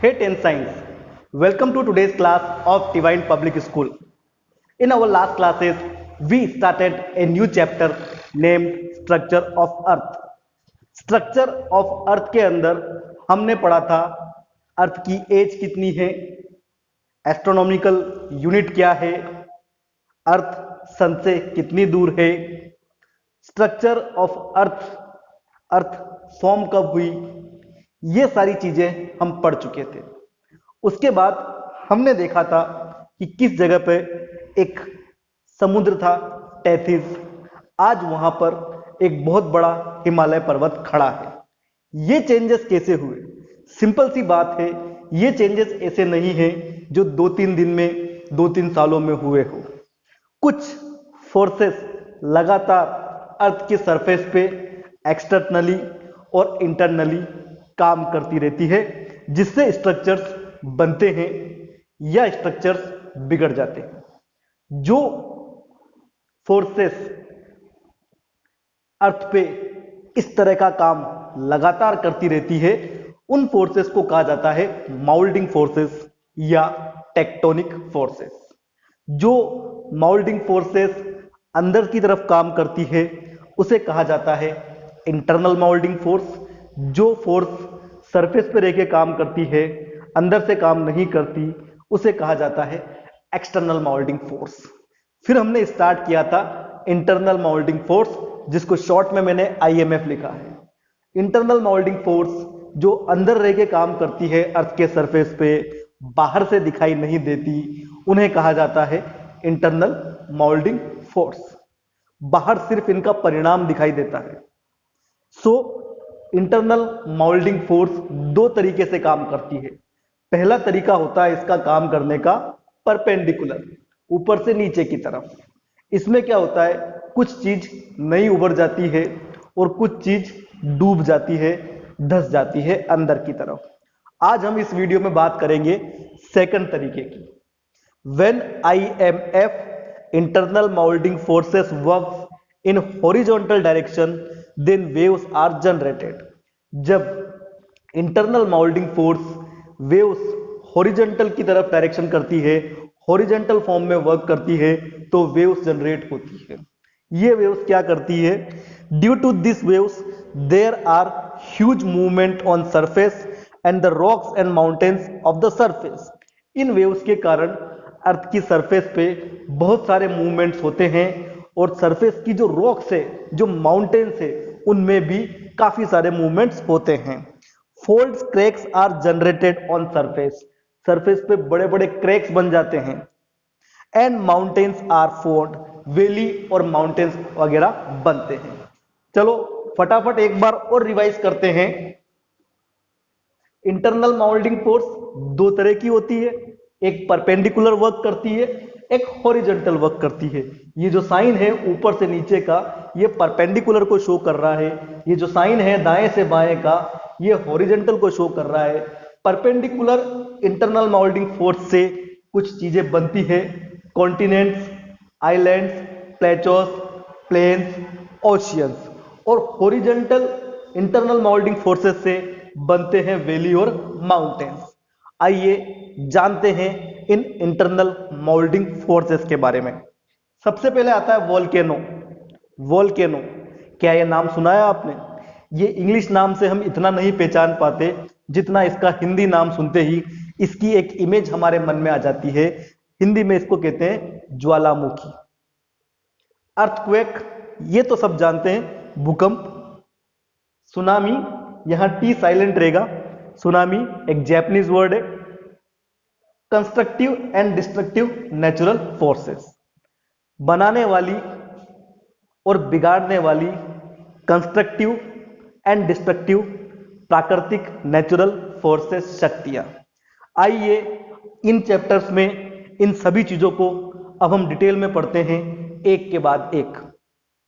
Hey 10 Science, welcome to today's class of Divine Public School. In our last classes, we started a new chapter named Structure of Earth. Structure of Earth के अंदर हमने पढ़ा था अर्थ की as कितनी है, astronomical unit क्या है, अर्थ सन से कितनी दूर है, structure of earth, earth form कब हुई, ये सारी चीजें हम पढ़ चुके थे। उसके बाद हमने देखा था कि किस जगह पे एक समुद्र था टैथिस, आज वहां पर एक बहुत बड़ा हिमालय पर्वत खड़ा है। ये चेंजेस कैसे हुए? सिंपल सी बात है, ये चेंजेस ऐसे नहीं है जो 2-3 दिन में 2-3 सालों में हुए हो। कुछ फोर्सेस लगातार अर्थ के सरफेस पे एक्सटर्नली और इंटरनली काम करती रहती है, जिससे स्ट्रक्चर्स बनते हैं या स्ट्रक्चर्स बिगड़ जाते हैं। जो फोर्सेस अर्थ पे इस तरह का काम लगातार करती रहती है, उन फोर्सेस को कहा जाता है माउल्डिंग फोर्सेस या टेक्टोनिक फोर्सेस। जो माउल्डिंग फोर्सेस अंदर की तरफ काम करती है उसे कहा जाता है इंटरनल माउल्डिंग फोर्स। जो फोर्स सरफेस पे रह के काम करती है, अंदर से काम नहीं करती, उसे कहा जाता है एक्सटर्नल माउल्डिंग फोर्स। फिर हमने स्टार्ट किया था इंटरनल माउल्डिंग फोर्स, जिसको शॉर्ट में मैंने IMF लिखा है। इंटरनल माउल्डिंग फोर्स जो अंदर रह के काम करती है अर्थ के सरफेस पे, बाहर से दिखाई नहीं देती, उन्हें कहा जाता है इंटरनल माउल्डिंग फोर्स। बाहर सिर्फ इनका परिणाम दिखाई देता है। इंटरनल माउल्डिंग फोर्स दो तरीके से काम करती है। पहला तरीका होता है इसका काम करने का परपेंडिकुलर, ऊपर से नीचे की तरफ। इसमें क्या होता है, कुछ चीज नई उभर जाती है और कुछ चीज डूब जाती है, धंस जाती है अंदर की तरफ। आज हम इस वीडियो में बात करेंगे सेकंड तरीके की। When IMF internal molding forces works in horizontal direction, then waves are generated. जब इंटरनल माउल्डिंग फोर्स वेव्स हॉरिजॉन्टल की तरफ डायरेक्शन करती है, हॉरिजॉन्टल फॉर्म में वर्क करती है, तो वेव्स जनरेट होती है। ये वेव्स क्या करती है? Due to this waves there are huge movement on surface and the rocks and mountains of the surface. इन वेव्स के कारण अर्थ की सरफेस पे बहुत सारे मूवमेंट्स होते हैं और सरफेस की जो रॉक्स है, जो माउंटेन्स है, उनमें भी काफी सारे मूवमेंट्स होते हैं। Folds, cracks are generated on surface. Surface पे बड़े बड़े क्रैक्स बन जाते हैं। And mountains are formed, valley और माउंटेन्स वगैरह बनते हैं। चलो फटाफट एक बार और रिवाइज करते हैं। इंटरनल माउल्डिंग फोर्स दो तरह की होती है, एक परपेंडिकुलर वर्क करती है, एक हॉरिजॉन्टल वर्क करती है। ये जो साइन है ऊपर से नीचे का, ये परपेंडिकुलर को शो कर रहा है। ये जो साइन है दाएं से बाएं का, ये हॉरिजॉन्टल को शो कर रहा है। परपेंडिकुलर इंटरनल माउल्डिंग फोर्स से कुछ चीजें बनती है, continents, islands, plateaus, plains, oceans. और हॉरिजॉन्टल इंटरनल माउल्डिंग फोर्सेस से बनते हैं वैली और माउंटेन्स। आइए जानते हैं इन इंटरनल माउल्डिंग फोर्सेस के बारे में। सबसे पहले आता है वोल्केनो। वोल्केनो, क्या ये नाम सुना है आपने? ये इंग्लिश नाम से हम इतना नहीं पहचान पाते जितना इसका हिंदी नाम सुनते ही इसकी एक इमेज हमारे मन में आ जाती है। हिंदी में इसको कहते हैं ज्वालामुखी। अर्थक्वेक, ये तो सब जानते हैं, भूकंप। सुनामी, यहां टी साइलेंट रहेगा। सुनामी एक जापानीज वर्ड है। Constructive and destructive natural forces, बनाने वाली और बिगाड़ने वाली कंस्ट्रक्टिव एंड डिस्ट्रक्टिव प्राकृतिक नेचुरल फोर्सेस, शक्तियां। आइए इन चैप्टर्स में इन सभी चीजों को अब हम डिटेल में पढ़ते हैं एक के बाद एक।